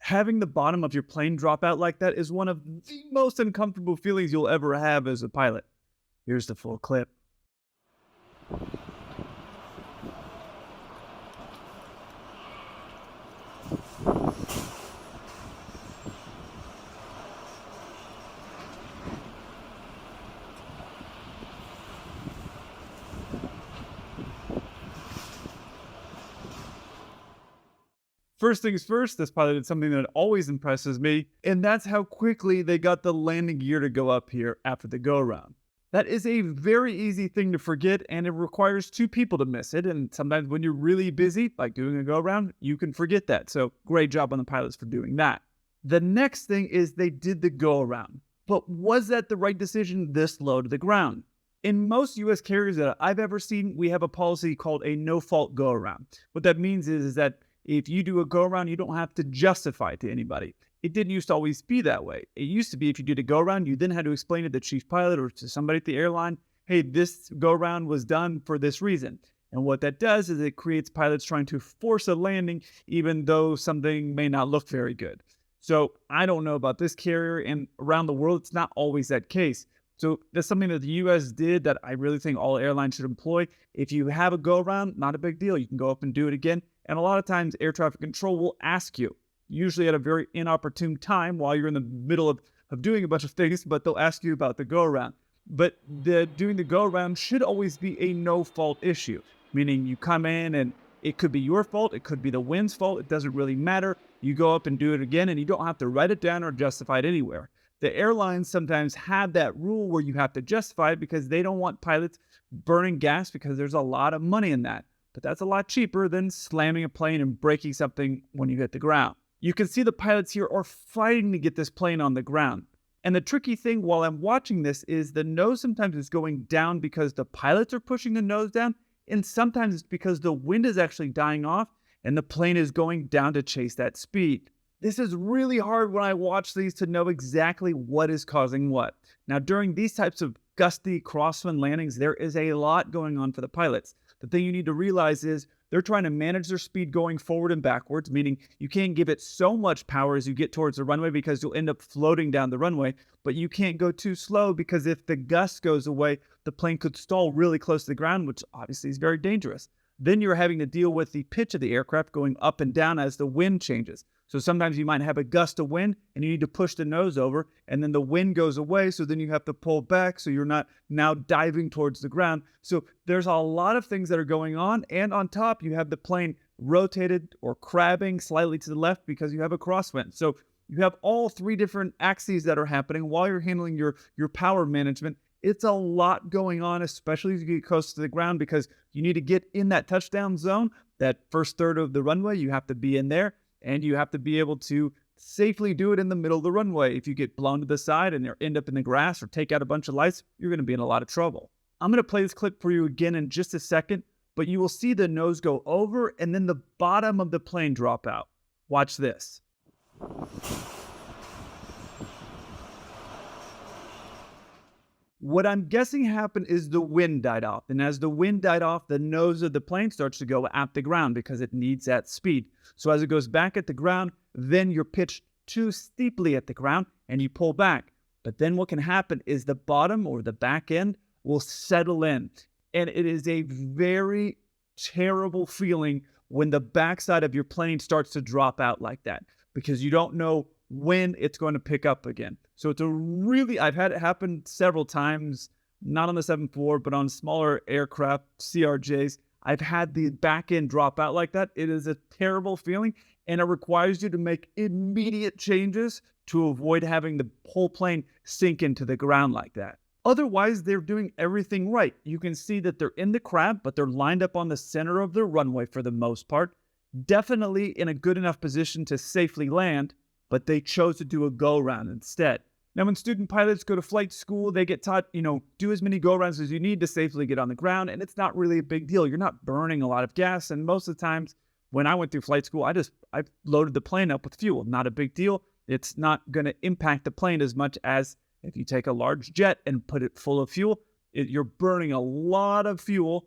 Having the bottom of your plane drop out like that is one of the most uncomfortable feelings you'll ever have as a pilot. Here's the full clip. First things first, this pilot did something that always impresses me, and that's how quickly they got the landing gear to go up here after the go-around. That is a very easy thing to forget, and it requires two people to miss it, and sometimes when you're really busy, like doing a go-around, you can forget that. So great job on the pilots for doing that. The next thing is they did the go-around. But was that the right decision this low to the ground? In most US carriers that I've ever seen, we have a policy called a no-fault go-around. What that means is that if you do a go-around, you don't have to justify it to anybody. It didn't used to always be that way. It used to be if you did a go-around, you then had to explain to the chief pilot or to somebody at the airline, hey, this go-around was done for this reason. And what that does is it creates pilots trying to force a landing, even though something may not look very good. So I don't know about this carrier, and around the world, it's not always that case. So that's something that the US did that I really think all airlines should employ. If you have a go-around, not a big deal. You can go up and do it again. And a lot of times air traffic control will ask you, usually at a very inopportune time while you're in the middle of doing a bunch of things, but they'll ask you about the go-around. But doing the go-around should always be a no-fault issue, meaning you come in and it could be your fault, it could be the wind's fault, it doesn't really matter. You go up and do it again and you don't have to write it down or justify it anywhere. The airlines sometimes have that rule where you have to justify it because they don't want pilots burning gas because there's a lot of money in that. But that's a lot cheaper than slamming a plane and breaking something when you hit the ground. You can see the pilots here are fighting to get this plane on the ground. And the tricky thing while I'm watching this is the nose sometimes is going down because the pilots are pushing the nose down, and sometimes it's because the wind is actually dying off and the plane is going down to chase that speed. This is really hard when I watch these to know exactly what is causing what. Now, during these types of gusty crosswind landings, there is a lot going on for the pilots. The thing you need to realize is they're trying to manage their speed going forward and backwards, meaning you can't give it so much power as you get towards the runway because you'll end up floating down the runway, but you can't go too slow because if the gust goes away, the plane could stall really close to the ground, which obviously is very dangerous. Then you're having to deal with the pitch of the aircraft going up and down as the wind changes. So sometimes you might have a gust of wind and you need to push the nose over and then the wind goes away. So then you have to pull back so you're not now diving towards the ground. So there's a lot of things that are going on. And on top, you have the plane rotated or crabbing slightly to the left because you have a crosswind. So you have all three different axes that are happening while you're handling your power management. It's a lot going on, especially as you get close to the ground because you need to get in that touchdown zone, that first third of the runway, you have to be in there. And you have to be able to safely do it in the middle of the runway. If you get blown to the side and you end up in the grass or take out a bunch of lights, you're going to be in a lot of trouble. I'm going to play this clip for you again in just a second, but you will see the nose go over and then the bottom of the plane drop out. Watch this. What I'm guessing happened is the wind died off. And as the wind died off, the nose of the plane starts to go at the ground because it needs that speed. So as it goes back at the ground, then you're pitched too steeply at the ground and you pull back. But then what can happen is the bottom or the back end will settle in. And it is a very terrible feeling when the backside of your plane starts to drop out like that because you don't know when it's going to pick up again. So it's I've had it happen several times, not on the 747, but on smaller aircraft, CRJs. I've had the back end drop out like that. It is a terrible feeling, and it requires you to make immediate changes to avoid having the whole plane sink into the ground like that. Otherwise, they're doing everything right. You can see that they're in the crab, but they're lined up on the center of the runway for the most part. Definitely in a good enough position to safely land, but they chose to do a go-around instead. Now, when student pilots go to flight school, they get taught, do as many go-arounds as you need to safely get on the ground, and it's not really a big deal. You're not burning a lot of gas, and most of the times when I went through flight school, I loaded the plane up with fuel. Not a big deal. It's not going to impact the plane as much as if you take a large jet and put it full of fuel, you're burning a lot of fuel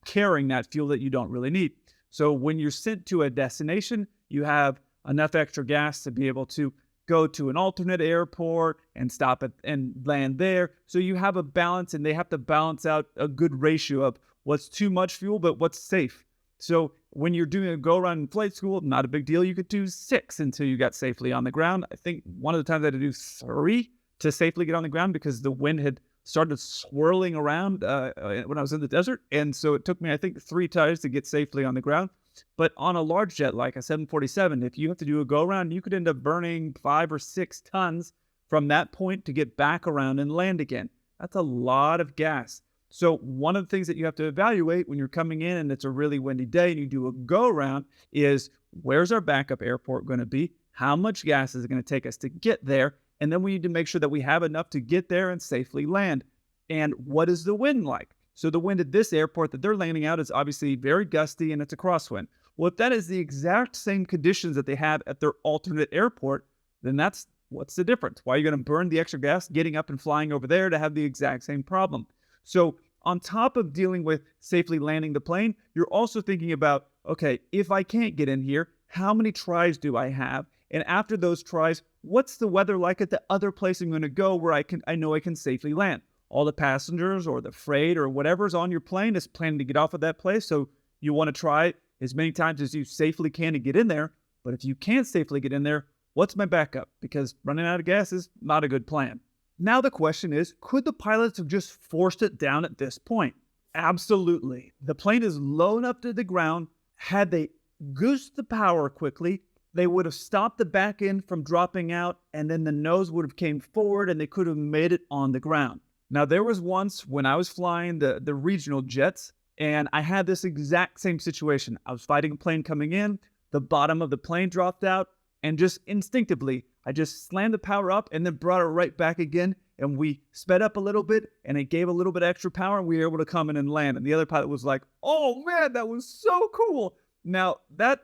carrying that fuel that you don't really need. So when you're sent to a destination, you have enough extra gas to be able to go to an alternate airport and stop it and land there. So you have a balance, and they have to balance out a good ratio of what's too much fuel, but what's safe. So when you're doing a go around in flight school, not a big deal. You could do 6 until you got safely on the ground. I think one of the times I had to do 3 to safely get on the ground because the wind had started swirling around when I was in the desert. And so it took me, I think, 3 tries to get safely on the ground. But on a large jet like a 747, if you have to do a go around, you could end up burning 5 or 6 tons from that point to get back around and land again. That's a lot of gas. So one of the things that you have to evaluate when you're coming in and it's a really windy day and you do a go around is, where's our backup airport going to be? How much gas is it going to take us to get there? And then we need to make sure that we have enough to get there and safely land. And what is the wind like? So the wind at this airport that they're landing out is obviously very gusty and it's a crosswind. Well, if that is the exact same conditions that they have at their alternate airport, then what's the difference? Why are you going to burn the extra gas getting up and flying over there to have the exact same problem? So on top of dealing with safely landing the plane, you're also thinking about, okay, if I can't get in here, how many tries do I have? And after those tries, what's the weather like at the other place I'm going to go where I know I can safely land? All the passengers or the freight or whatever's on your plane is planning to get off of that place. So you want to try as many times as you safely can to get in there. But if you can't safely get in there, what's my backup? Because running out of gas is not a good plan. Now the question is, could the pilots have just forced it down at this point? Absolutely. The plane is low enough to the ground. Had they goosed the power quickly, they would have stopped the back end from dropping out, and then the nose would have came forward and they could have made it on the ground. Now, there was once when I was flying the regional jets, and I had this exact same situation. I was fighting a plane coming in, the bottom of the plane dropped out, and just instinctively, I just slammed the power up and then brought it right back again, and we sped up a little bit, and it gave a little bit extra power, and we were able to come in and land. And the other pilot was like, "Oh man, that was so cool." Now, that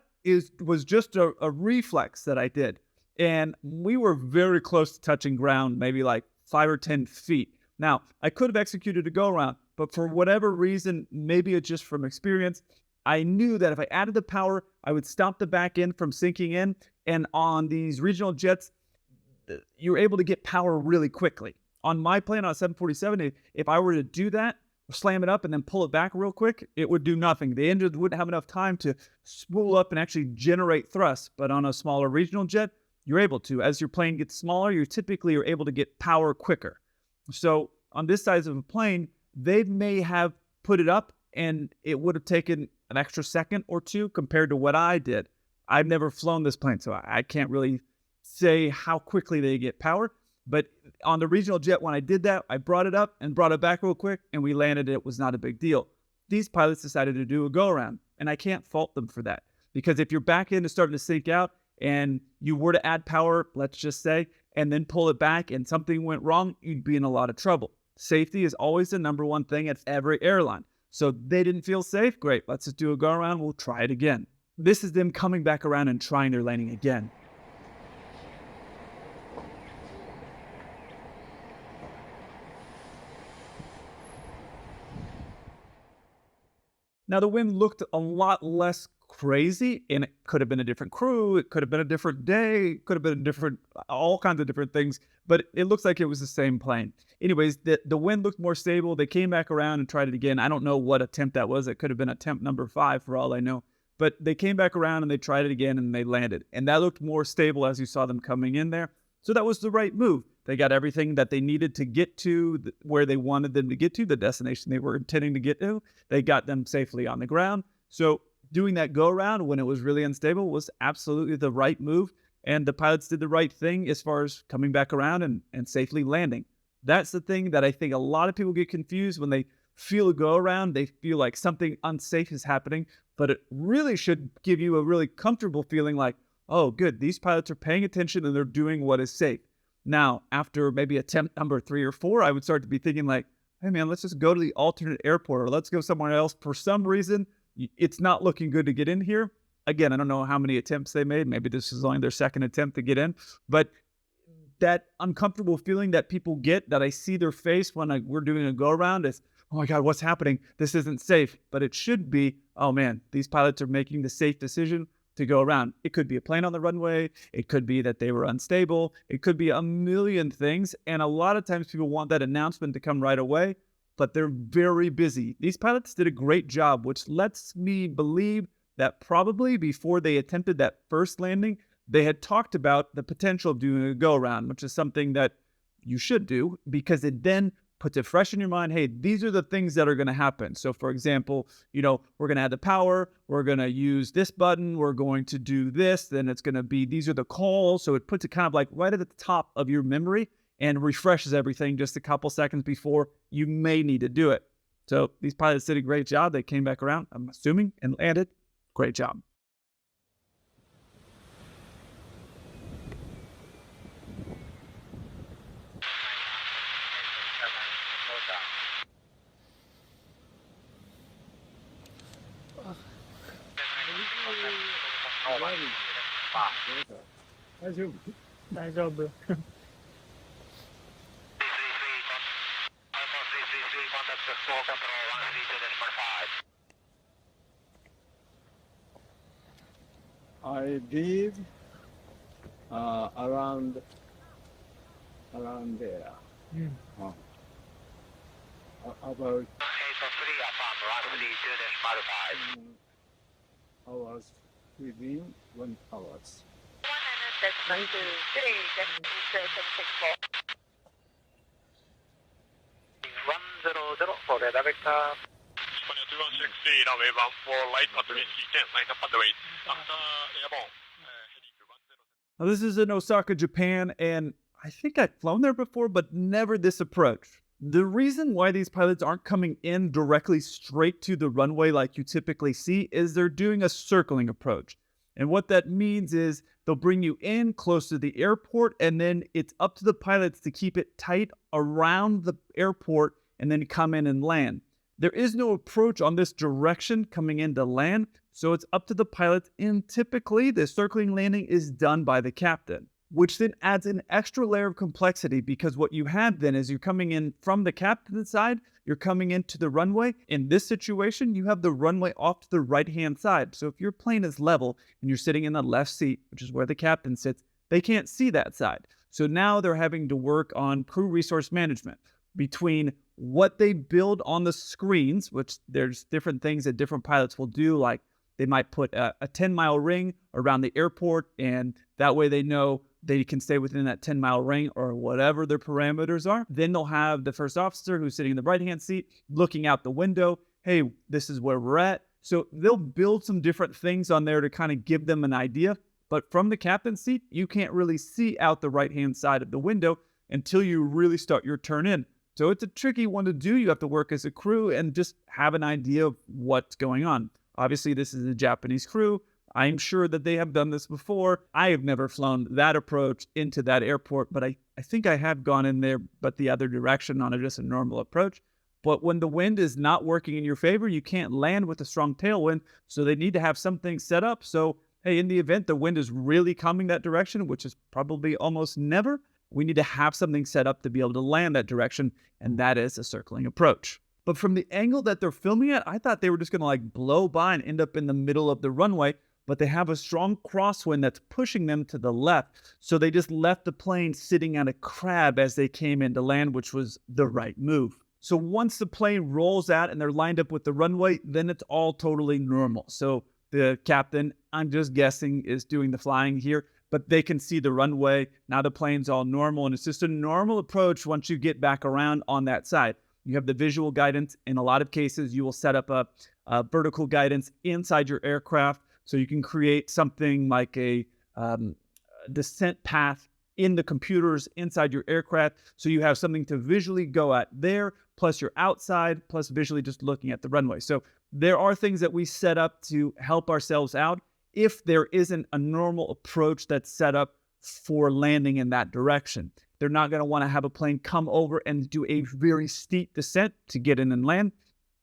was just a reflex that I did, and we were very close to touching ground, maybe like 5 or 10 feet. Now, I could have executed a go-around, but for whatever reason, maybe it's just from experience, I knew that if I added the power, I would stop the back end from sinking in. And on these regional jets, you're able to get power really quickly. On my plane, on a 747, if I were to do that, slam it up and then pull it back real quick, it would do nothing. The engine wouldn't have enough time to spool up and actually generate thrust. But on a smaller regional jet, you're able to. As your plane gets smaller, you typically are able to get power quicker. So on this size of a plane, they may have put it up and it would have taken an extra second or two compared to what I did. I've never flown this plane, so I can't really say how quickly they get power. But on the regional jet, when I did that, I brought it up and brought it back real quick, and we landed it. It was not a big deal. These pilots decided to do a go-around, and I can't fault them for that. Because if your back end is starting to sink out and you were to add power, let's just say, and then pull it back and something went wrong, you'd be in a lot of trouble. Safety is always the number one thing at every airline. So they didn't feel safe? Great, let's just do a go-around. We'll try it again. This is them coming back around and trying their landing again. Now, the wind looked a lot less crazy, and it could have been a different crew. It could have been a different day. It could have been all kinds of different things, but it looks like it was the same plane. Anyways, the wind looked more stable. They came back around and tried it again. I don't know what attempt that was. It could have been attempt number 5 for all I know. But they came back around and they tried it again and they landed. And that looked more stable as you saw them coming in there. So that was the right move. They got everything that they needed to get to where they wanted them to get to, the destination they were intending to get to. They got them safely on the ground. So doing that go around when it was really unstable was absolutely the right move. And the pilots did the right thing as far as coming back around and safely landing. That's the thing that I think a lot of people get confused when they feel a go around. They feel like something unsafe is happening, but it really should give you a really comfortable feeling like, oh, good, these pilots are paying attention and they're doing what is safe. Now, after maybe attempt number 3 or 4, I would start to be thinking like, hey man, let's just go to the alternate airport or let's go somewhere else. For some reason, it's not looking good to get in here. Again, I don't know how many attempts they made. Maybe this is only their second attempt to get in, but that uncomfortable feeling that people get, that I see their face when we're doing a go around is, oh my God, what's happening? This isn't safe. But it should be, oh man, these pilots are making the safe decision. to go around. It could be a plane on the runway. It could be that they were unstable. It could be a million things. And a lot of times people want that announcement to come right away, but they're very busy. These pilots did a great job, which lets me believe that probably before they attempted that first landing, they had talked about the potential of doing a go-around, which is something that you should do because it then puts it fresh in your mind. Hey, these are the things that are going to happen. So for example, we're going to add the power. We're going to use this button. We're going to do this. Then it's going to be, these are the calls. So it puts it kind of like right at the top of your memory and refreshes everything just a couple seconds before you may need to do it. So these pilots did a great job. They came back around, I'm assuming, and landed. Great job. I did around there. About hours within 1 hours. Now, this is in Osaka, Japan, and I think I've flown there before, but never this approach. The reason why these pilots aren't coming in directly straight to the runway like you typically see is they're doing a circling approach. And what that means is they'll bring you in close to the airport, and then it's up to the pilots to keep it tight around the airport and then come in and land. There is no approach on this direction coming in to land, so it's up to the pilots, and typically the circling landing is done by the captain, which then adds an extra layer of complexity because what you have then is you're coming in from the captain's side, you're coming into the runway. In this situation, you have the runway off to the right-hand side. So if your plane is level and you're sitting in the left seat, which is where the captain sits, they can't see that side. So now they're having to work on crew resource management between what they build on the screens, which there's different things that different pilots will do, like they might put a 10-mile ring around the airport, and that way they know they can stay within that 10-mile ring or whatever their parameters are. Then they'll have the first officer who's sitting in the right-hand seat looking out the window. Hey, this is where we're at. So they'll build some different things on there to kind of give them an idea. But from the captain's seat, you can't really see out the right-hand side of the window until you really start your turn in. So it's a tricky one to do. You have to work as a crew and just have an idea of what's going on. Obviously, this is a Japanese crew. I'm sure that they have done this before. I have never flown that approach into that airport, but I think I have gone in there, but the other direction on just a normal approach. But when the wind is not working in your favor, you can't land with a strong tailwind. So they need to have something set up. So, hey, in the event the wind is really coming that direction, which is probably almost never, we need to have something set up to be able to land that direction. And that is a circling approach. But from the angle that they're filming at, I thought they were just going to like blow by and end up in the middle of the runway. But they have a strong crosswind that's pushing them to the left. So they just left the plane sitting on a crab as they came in to land, which was the right move. So once the plane rolls out and they're lined up with the runway, then it's all totally normal. So the captain, I'm just guessing, is doing the flying here, but they can see the runway. Now the plane's all normal, and it's just a normal approach once you get back around on that side. You have the visual guidance. In a lot of cases, you will set up a vertical guidance inside your aircraft. So you can create something like a descent path in the computers inside your aircraft. So you have something to visually go at there, plus you're outside, plus visually just looking at the runway. So there are things that we set up to help ourselves out if there isn't a normal approach that's set up for landing in that direction. They're not going to want to have a plane come over and do a very steep descent to get in and land.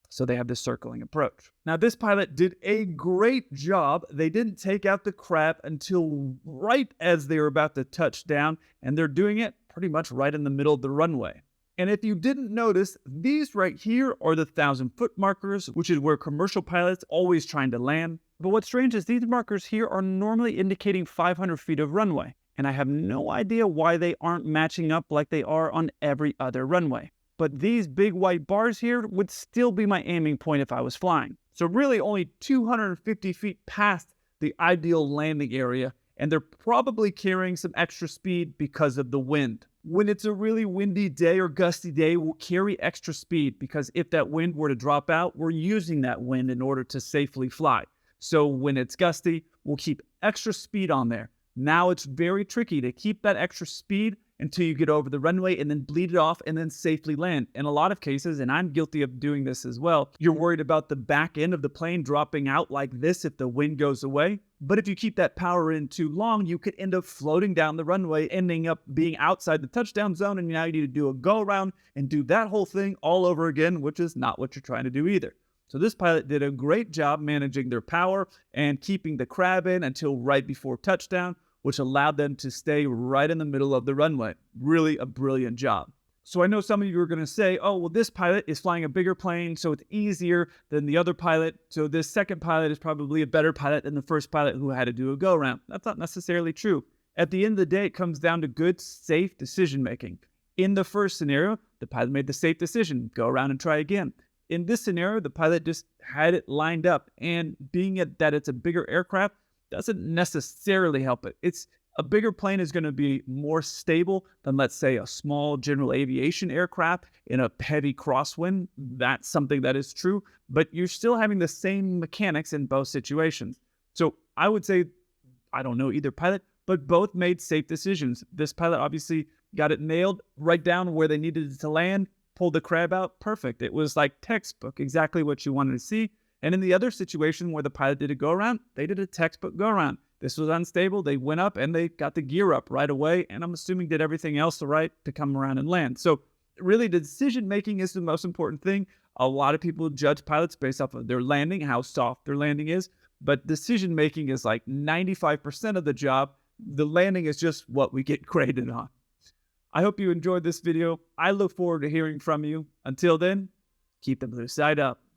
So they have this circling approach. Now, this pilot did a great job. They didn't take out the crab until right as they were about to touch down, and they're doing it pretty much right in the middle of the runway. And if you didn't notice, these right here are the 1,000-foot markers, which is where commercial pilots always trying to land. But what's strange is these markers here are normally indicating 500 feet of runway, and I have no idea why they aren't matching up like they are on every other runway. But these big white bars here would still be my aiming point if I was flying. So really only 250 feet past the ideal landing area, and they're probably carrying some extra speed because of the wind. When it's a really windy day or gusty day, we'll carry extra speed because if that wind were to drop out, we're using that wind in order to safely fly. So when it's gusty, we'll keep extra speed on there. Now it's very tricky to keep that extra speed until you get over the runway and then bleed it off and then safely land. In a lot of cases, and I'm guilty of doing this as well, you're worried about the back end of the plane dropping out like this if the wind goes away. But if you keep that power in too long, you could end up floating down the runway, ending up being outside the touchdown zone, and now you need to do a go around and do that whole thing all over again, which is not what you're trying to do either. So this pilot did a great job managing their power and keeping the crab in until right before touchdown, which allowed them to stay right in the middle of the runway. Really a brilliant job. So I know some of you are going to say, oh, well, this pilot is flying a bigger plane, so it's easier than the other pilot. So this second pilot is probably a better pilot than the first pilot who had to do a go-around. That's not necessarily true. At the end of the day, it comes down to good, safe decision-making. In the first scenario, the pilot made the safe decision, go around and try again. In this scenario, the pilot just had it lined up, and being that it's a bigger aircraft doesn't necessarily help it. A bigger plane is going to be more stable than, let's say, a small general aviation aircraft in a heavy crosswind. That's something that is true, but you're still having the same mechanics in both situations. So I would say, I don't know either pilot, but both made safe decisions. This pilot obviously got it nailed right down where they needed it to land, pulled the crab out, perfect. It was like textbook, exactly what you wanted to see. And in the other situation where the pilot did a go-around, they did a textbook go-around. This was unstable. They went up and they got the gear up right away. And I'm assuming did everything else right to come around and land. So really the decision-making is the most important thing. A lot of people judge pilots based off of their landing, how soft their landing is. But decision-making is like 95% of the job. The landing is just what we get graded on. I hope you enjoyed this video. I look forward to hearing from you. Until then, keep the blue side up.